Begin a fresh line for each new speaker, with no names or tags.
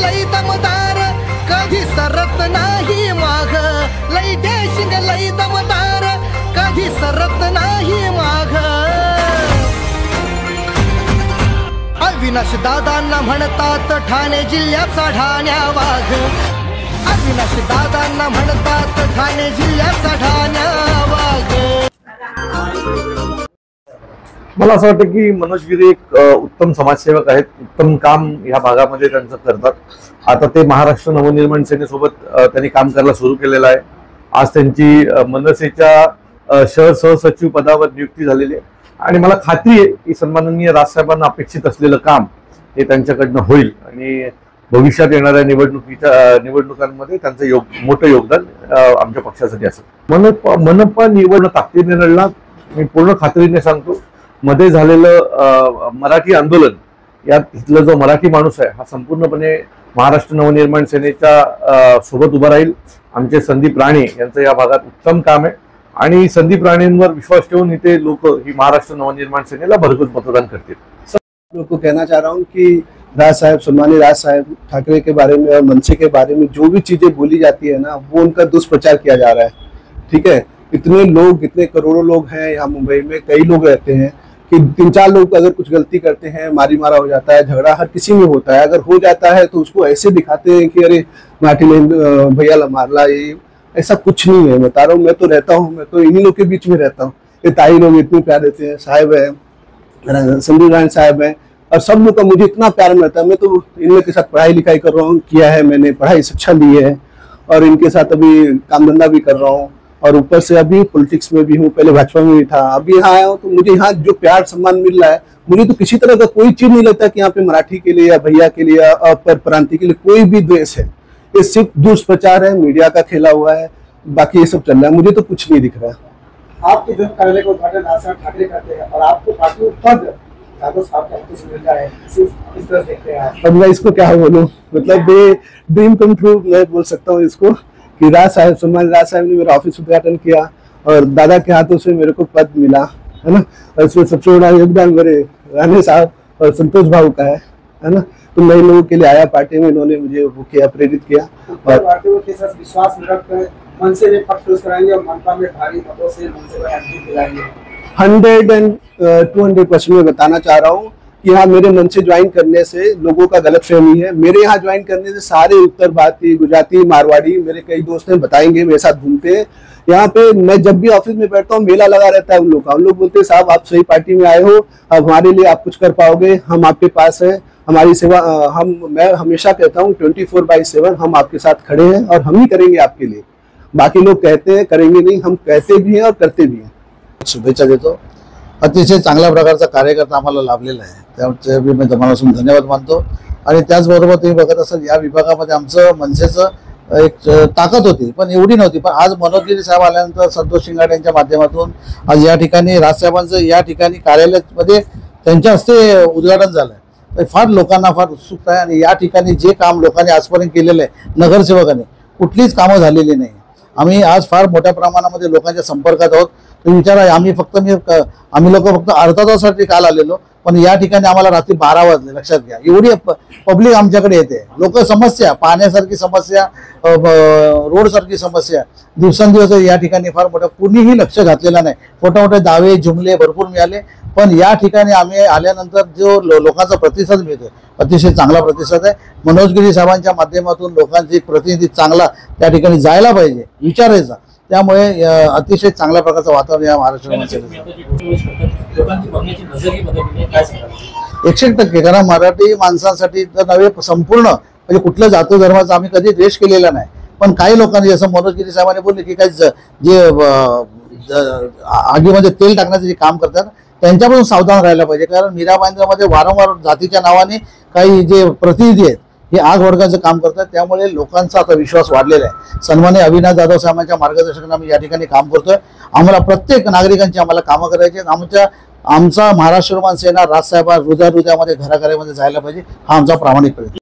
लई दमदार कधी सरत नाही माग, लई डॅशिंग लई दमदार कधी सरत नाही माग। अविनाश दादांना म्हणतात ठाणे जिल्ह्याचा ढाण्या वाघ, अविनाश दादांना म्हणतात ठाणे जिल्ह्याचा ढाण्या वाघ।
मला असं वाटतं की मनोज गिरी एक उत्तम समाजसेवक आहेत, उत्तम काम या भागामध्ये त्यांचं करतात। आता ते महाराष्ट्र नवनिर्माण सेनेसोबत त्यांनी काम करायला सुरू केलेलं आहे। आज त्यांची मनसेच्या शहर सहसचिव पदावर नियुक्ती झालेली आहे आणि मला खात्री आहे की सन्माननीय राजसाहेबांना अपेक्षित असलेलं काम हे त्यांच्याकडनं होईल आणि भविष्यात येणाऱ्या निवडणुकांमध्ये त्यांचं मोठं योगदान आमच्या पक्षासाठी असेल। मनपा निवडणूक ताकदीने लढला, मी पूर्ण खात्रीने सांगतो। मध्ये झालेलं मराठी आंदोलन यात इथला जो मराठी माणूस आहे हा संपूर्णपणे महाराष्ट्र नवनिर्माण सेनेच्या सोबत उभा राहील। आमचे संदीप राणे यांचं या भागात उत्तम काम आहे आणि संदीप राणेंवर विश्वास ठेवून इथे लोक ही महाराष्ट्र नवनिर्माण सेनेला भरघोस मतदान करतील।
लोगों को कहना चाह रहा हूँ कि राज साहब, सम्मानित राज साहब ठाकरे के बारे में और मनसे के बारे में जो भी चीजें बोली जाती है ना, वो उनका दुष्प्रचार किया जा रहा है। ठीक है, इतने लोग, इतने करोड़ों लोग हैं यहाँ मुंबई में, कई लोग रहते हैं कि 3-4 लोग अगर कुछ गलती करते हैं, मारी मारा हो जाता है, झगड़ा हर किसी में होता है। अगर हो जाता है तो उसको ऐसे दिखाते हैं कि अरे माटी भैया मारला, ये ऐसा कुछ नहीं है। बता रहा हूँ, मैं तो रहता हूँ, मैं तो इन्हीं लोग के बीच में रहता हूँ। ये ताई लोग इतने प्यार देते हैं, साहब है, संदीप राय साहब है, और सब लोग का मुझे इतना प्यार मिलता है। मैं तो इन लोग के साथ पढ़ाई लिखाई कर रहा हूँ, किया है मैंने, पढ़ाई शिक्षा ली है और इनके साथ अभी काम धंधा भी कर रहा हूँ और ऊपर से अभी पॉलिटिक्स में भी हूँ। पहले भाजपा में भी था, अभी यहाँ आया हूँ। तो मुझे यहाँ जो प्यार सम्मान मिल रहा है, मुझे तो किसी तरह का कोई चीज नहीं लगता कि यहाँ पे मराठी के लिए या भैया के लिए या प्रांति के लिए कोई भी द्वेष है। ये सिर्फ दुष्प्रचार है, मीडिया का खेला हुआ है, बाकी ये सब चल रहा है। मुझे तो कुछ नहीं दिख रहा है।
आपके जो कार्यालय का उद्घाटन राज ठाकरे करते हैं और आपको पार्टी पद इस तरह देखते हैं।
अब मैं इसको क्या बोलूं, मतलब ड्रीम कम ट्रू मैं बोल सकता हूँ इसको कि राज साहब, सम्मान राज साहब ने मेरा ऑफिस उद्घाटन किया और दादा के हाथों से मेरे को पद मिला, है ना। और इसमें सबसे बड़ा योगदान मेरे राणे साहब और संतोष भाऊ का है ना। तो नए लोगों के लिए आया पार्टी में, इन्होंने मुझे वो किया, प्रेरित किया
और पार्टियों के साथ विश्वास रखकर मनसे में पक्ष कराएंगे और मनपा में भारी मतों से मनसे को एंट्री दिलाएंगे।
100 and 200% में बताना चाह रहा हूँ कि यहाँ मेरे मन से ज्वाइन करने से लोगों का गलत फहमी है। मेरे यहाँ ज्वाइन करने से सारे उत्तर भारतीय, गुजराती, मारवाड़ी, मेरे कई दोस्त हैं, बताएंगे, मेरे साथ घूमते हैं। यहाँ पे मैं जब भी ऑफिस में बैठता हूँ मेला लगा रहता है उन लोग का। उन लोग बोलते हैं साहब आप सही पार्टी में आए हो, अब हमारे लिए आप कुछ कर पाओगे, हम आपके पास हैं, हमारी सेवा मैं हमेशा कहता हूँ 24/7 हम आपके साथ खड़े हैं और हम ही करेंगे आपके लिए। बाकी लोग कहते हैं करेंगे नहीं, हम कहते भी हैं और करते भी हैं।
शुभेच्छा देतो। अतिशय चांगल्या प्रकारचा कार्यकर्ता आम्हाला लाभलेला आहे, त्यामुळे मी मनापासून धन्यवाद मानतो। आणि त्याचबरोबर तुम्ही बघत असाल या विभागामध्ये आमचं मनसेचं एक ताकद होती पण एवढी नव्हती, पण आज मनोज गिरी साहेब आल्यानंतर संतोष शिंगाडे यांच्या माध्यमातून आज या ठिकाणी राजसाहेबांचं या ठिकाणी कार्यालयामध्ये त्यांच्या हस्ते उद्घाटन झालं। फार लोकांना फार उत्सुकता आहे आणि या ठिकाणी जे काम लोकांनी आजपर्यंत केलेलं आहे नगरसेवकांनी कुठलीच कामं झालेली नाही। आम्ही आज फार मोठ्या प्रमाणामध्ये लोकांच्या संपर्कात आहोत। तुम्ही विचारा, आम्ही लोक फक्त अर्धा तासासाठी काल आलेलो, पण या ठिकाणी आम्हाला रात्री 12 वाजले। लक्षात घ्या, एवढी पब्लिक आमच्याकडे येते। लोक समस्या, पाण्यासारखी समस्या, रोड सारखी समस्या दिवसेंदिवस या ठिकाणी फार मोठा कुणीही लक्ष घातलेला नाही। मोठे मोठे दावे जुमले भरपूर मिळाले, पण या ठिकाणी आम्ही आल्यानंतर जो लोकांचा प्रतिसाद मिळतो अतिशय चांगला प्रतिसाद आहे। मनोज गिरी साहेबांच्या माध्यमातून लोकांची प्रतिनिधी चांगला त्या ठिकाणी जायला पाहिजे, विचारायचा। त्यामुळे अतिशय चांगल्या प्रकारचं वातावरण या महाराष्ट्रामध्ये 100% कारण मराठी माणसांसाठी तर नव्हे संपूर्ण म्हणजे कुठल्या जाती धर्माचा आम्ही कधी द्वेष केलेला नाही, पण काही लोकांनी जसं मनोज गिरी साहेबांनी बोलले की काही जे आगीमध्ये तेल टाकण्याचे जे काम करतात त्यांच्यापासून सावधान राहायला पाहिजे। कारण मीराबाईंद्रामध्ये वारंवार जातीच्या नावाने काही जे प्रतिनिधी आहेत हे आग वर्गाचं काम करतात, त्यामुळे लोकांचा आता विश्वास वाढलेला आहे। सन्माननीय अविनाश जाधव साहेबांच्या मार्गदर्शनाखाली आम्ही या ठिकाणी काम करतोय। आम्हाला प्रत्येक नागरिकांची आम्हाला कामं करायची आहेत। आमचा महाराष्ट्र सेना राजसाहेब हृदयामध्ये घराघरामध्ये जायला पाहिजे, हा आमचा प्रामाणिक प्रयत्न।